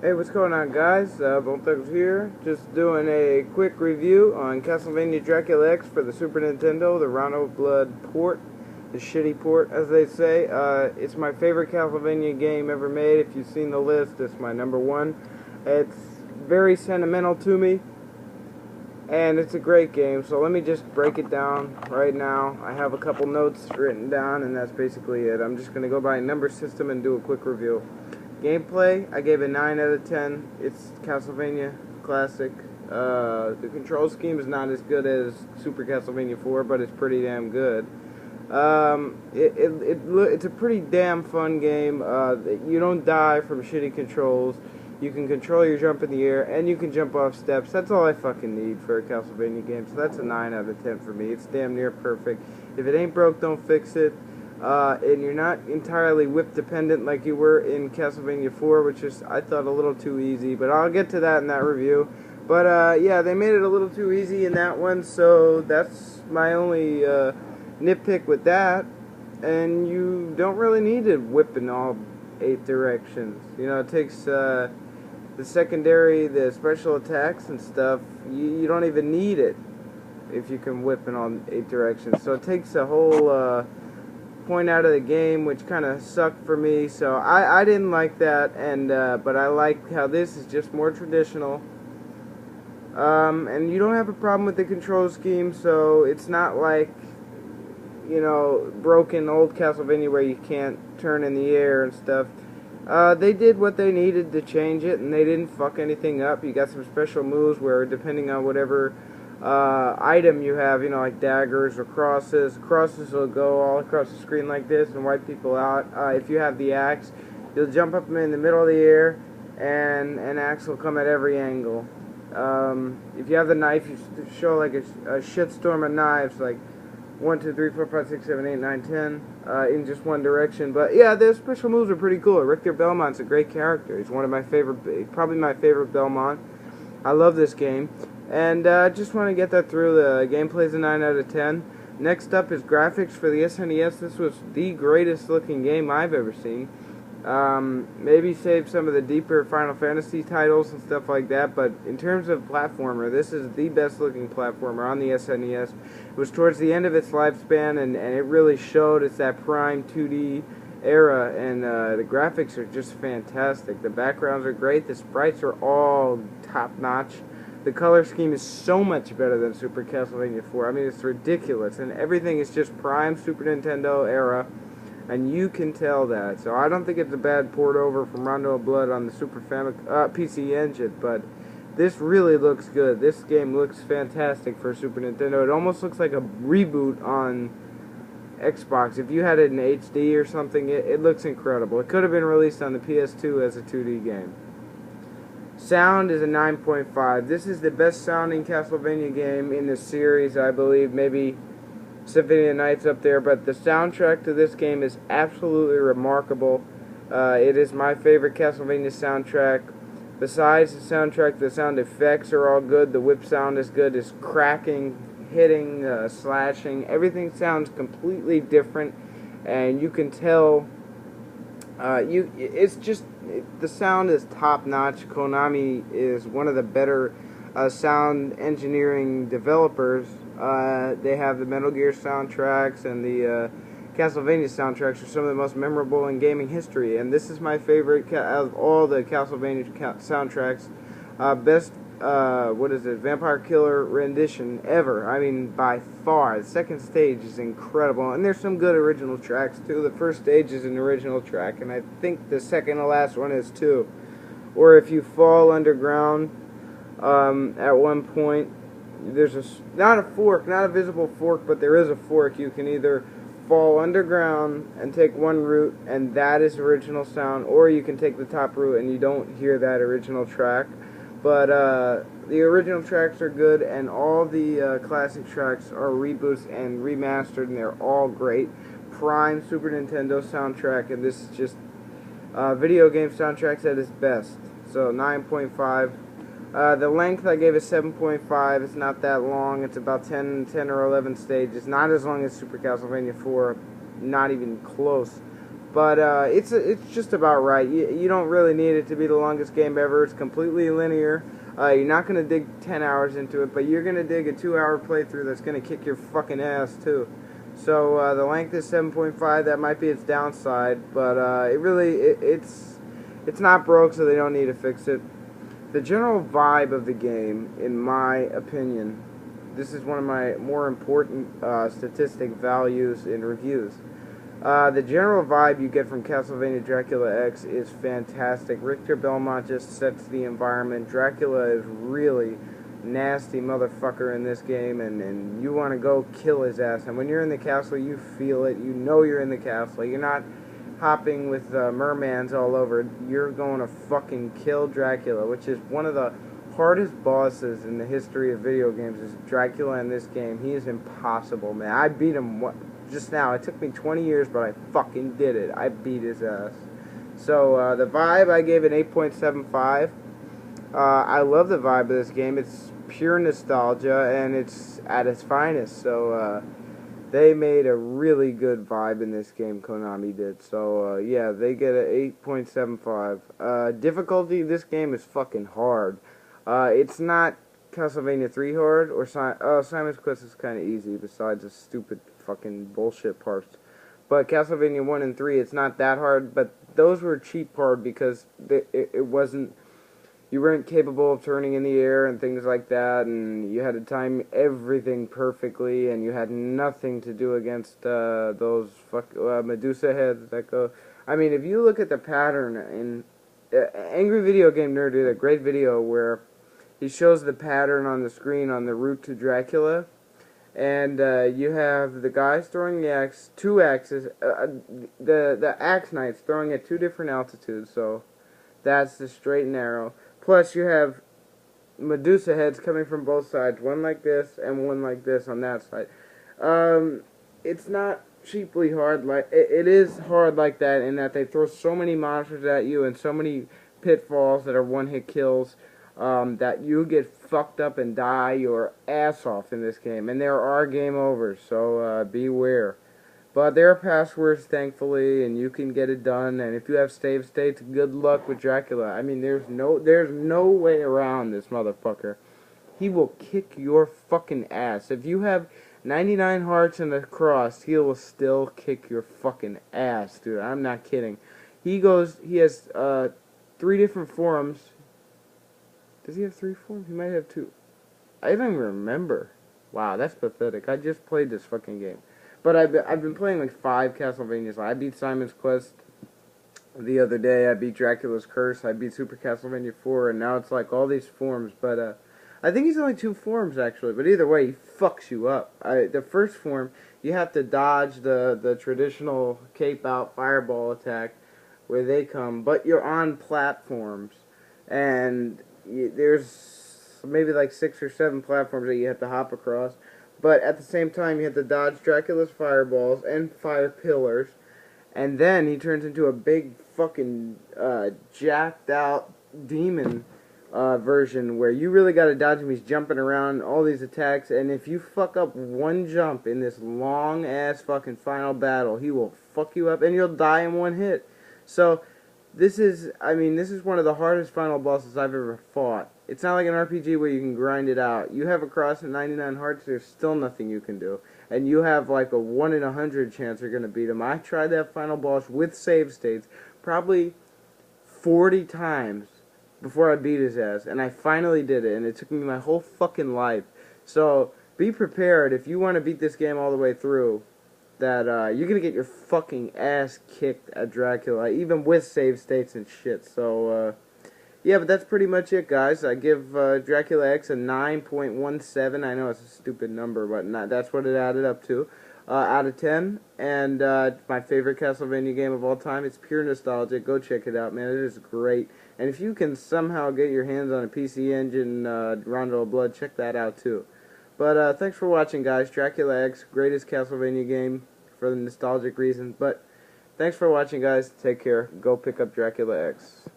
Hey, what's going on, guys? Bone Thugs here. Just doing a quick review on Castlevania Dracula X for the Super Nintendo, the Rondo Blood port, the shitty port, as they say. It's my favorite Castlevania game ever made. If you've seen the list, it's my number one. It's very sentimental to me, and it's a great game. So let me just break it down right now. I have a couple notes written down, and that's basically it. I'm just going to go by number system and do a quick review. Gameplay, I gave it 9 out of 10. It's Castlevania Classic. The control scheme is not as good as Super Castlevania 4, but it's pretty damn good. It's a pretty damn fun game. You don't die from shitty controls. You can control your jump in the air, and you can jump off steps. That's all I fucking need for a Castlevania game, so that's a 9 out of 10 for me. It's damn near perfect. If it ain't broke, don't fix it. And you're not entirely whip dependent like you were in Castlevania 4, which is, I thought, a little too easy, but I'll get to that in that review. But yeah, they made it a little too easy in that one, so that's my only nitpick with that. And you don't really need to whip in all 8 directions. You know, it takes the secondary, the special attacks and stuff, you don't even need it if you can whip in all 8 directions. So it takes a whole point out of the game, which kind of sucked for me, so I didn't like that, and but I like how this is just more traditional, and you don't have a problem with the control scheme, so it's not like, you know, broken old Castlevania where you can't turn in the air and stuff. They did what they needed to change it, and they didn't fuck anything up. You got some special moves where, depending on whatever item you have, you know, like daggers or crosses will go all across the screen like this and wipe people out. If you have the axe, you'll jump up in the middle of the air, and an axe will come at every angle. If you have the knife, you show like a shitstorm of knives, like 1, 2, 3, 4, 5, 6, 7, 8, 9, 10, in just one direction. But yeah, the special moves are pretty cool. Richter Belmont's a great character. He's one of my favorite, probably my favorite Belmont. I love this game. And I just want to get that through. The gameplay's a 9 out of 10. Next up is graphics for the SNES. This was the greatest looking game I've ever seen. Maybe save some of the deeper Final Fantasy titles and stuff like that, but in terms of platformer, this is the best looking platformer on the SNES. It was towards the end of its lifespan, and it really showed. It's that prime 2D era, and the graphics are just fantastic. The backgrounds are great. The sprites are all top notch. The color scheme is so much better than Super Castlevania 4. I mean, it's ridiculous, and everything is just prime Super Nintendo era, and you can tell that. So I don't think it's a bad port over from Rondo Blood on the Super PC Engine, but this really looks good. This game looks fantastic for Super Nintendo. It almost looks like a reboot on Xbox. If you had it in HD or something, it looks incredible. It could have been released on the PS2 as a 2D game. Sound is a 9.5. This is the best sounding Castlevania game in the series, I believe. Maybe Symphony of the Night's up there, but the soundtrack to this game is absolutely remarkable. It is my favorite Castlevania soundtrack. Besides the soundtrack, the sound effects are all good. The whip sound is good. It's cracking, hitting, slashing. Everything sounds completely different, and you can tell. It's just, the sound is top notch. Konami is one of the better sound engineering developers. They have the Metal Gear soundtracks, and the Castlevania soundtracks are some of the most memorable in gaming history. And this is my favorite out of all the Castlevania soundtracks. Best, Vampire Killer rendition ever. I mean, by far. The second stage is incredible, and there's some good original tracks too. The first stage is an original track, and I think the second to last one is too. Or if you fall underground, at one point, there's not a fork, not a visible fork, but there is a fork. You can either fall underground and take one route, and that is original sound, or you can take the top route and you don't hear that original track. But the original tracks are good, and all the classic tracks are reboots and remastered, and they're all great. Prime Super Nintendo soundtrack, and this is just video game soundtracks at its best. So 9.5. The length I gave it 7.5. It's not that long. It's about 10 or 11 stages. Not as long as Super Castlevania 4. Not even close. But it's just about right. You don't really need it to be the longest game ever. It's completely linear. You're not going to dig 10 hours into it, but you're going to dig a 2-hour playthrough that's going to kick your fucking ass, too. So the length is 7.5. That might be its downside, but it's not broke, so they don't need to fix it. The general vibe of the game, in my opinion, this is one of my more important statistic values in reviews. The general vibe you get from Castlevania Dracula X is fantastic. Richter Belmont just sets the environment. Dracula is really nasty motherfucker in this game, and you want to go kill his ass. And when you're in the castle, you feel it. You know you're in the castle. You're not hopping with mermans all over. You're going to fucking kill Dracula, which is one of the hardest bosses in the history of video games. Is Dracula in this game. He is impossible, man. I beat him just now. It took me 20 years, but I fucking did it. I beat his ass. So the vibe, I gave it 8.75. I love the vibe of this game. It's pure nostalgia, and it's at its finest. So they made a really good vibe in this game, Konami did. So yeah, they get an 8.75. Difficulty, this game is fucking hard. It's not Castlevania 3 hard, or Simon's Quest is kind of easy, besides the stupid fucking bullshit parts. But Castlevania 1 and 3, it's not that hard, but those were cheap hard because it wasn't, you weren't capable of turning in the air and things like that, and you had to time everything perfectly, and you had nothing to do against those Medusa heads that go. I mean, if you look at the pattern in Angry Video Game Nerd did a great video where he shows the pattern on the screen on the route to Dracula, and you have the guys throwing the axe, two axes, the axe knights throwing at two different altitudes, so that's the straight and narrow. Plus you have Medusa heads coming from both sides, one like this and one like this on that side. It's not cheaply hard, like it is hard like that in that they throw so many monsters at you and so many pitfalls that are one-hit kills, that you get fucked up and die your ass off in this game. And there are game overs, so beware. But there are passwords, thankfully, and you can get it done. And if you have save states, good luck with Dracula. I mean, there's no way around this motherfucker. He will kick your fucking ass. If you have 99 hearts and a cross, he will still kick your fucking ass, dude. I'm not kidding. He has 3 different forms. Does he have 3 forms? He might have 2. I don't even remember. Wow, that's pathetic. I just played this fucking game. But I've been playing like 5 Castlevanias. I beat Simon's Quest the other day. I beat Dracula's Curse. I beat Super Castlevania 4, and now it's like all these forms. But I think he's only 2 forms actually. But either way, he fucks you up. The first form, you have to dodge the traditional cape out fireball attack where they come, but you're on platforms, and there's maybe like 6 or 7 platforms that you have to hop across. But at the same time, you have to dodge Dracula's fireballs and fire pillars. And then he turns into a big fucking jacked out demon version where you really got to dodge him. He's jumping around, all these attacks. And if you fuck up one jump in this long ass fucking final battle, he will fuck you up and you'll die in one hit. So this is one of the hardest final bosses I've ever fought. It's not like an RPG where you can grind it out. You have a cross at 99 hearts, there's still nothing you can do. And you have like a 1 in 100 chance you're going to beat him. I tried that final boss with save states probably 40 times before I beat his ass. And I finally did it, and it took me my whole fucking life. So be prepared if you want to beat this game all the way through, that you're going to get your fucking ass kicked at Dracula, even with save states and shit. So, yeah, but that's pretty much it, guys. I give Dracula X a 9.17. I know it's a stupid number, but that's what it added up to, out of 10. And my favorite Castlevania game of all time. It's pure nostalgia. Go check it out, man. It is great. And if you can somehow get your hands on a PC Engine Rondo of Blood, check that out, too. But thanks for watching, guys. Dracula X, greatest Castlevania game for the nostalgic reasons. But thanks for watching, guys. Take care. Go pick up Dracula X.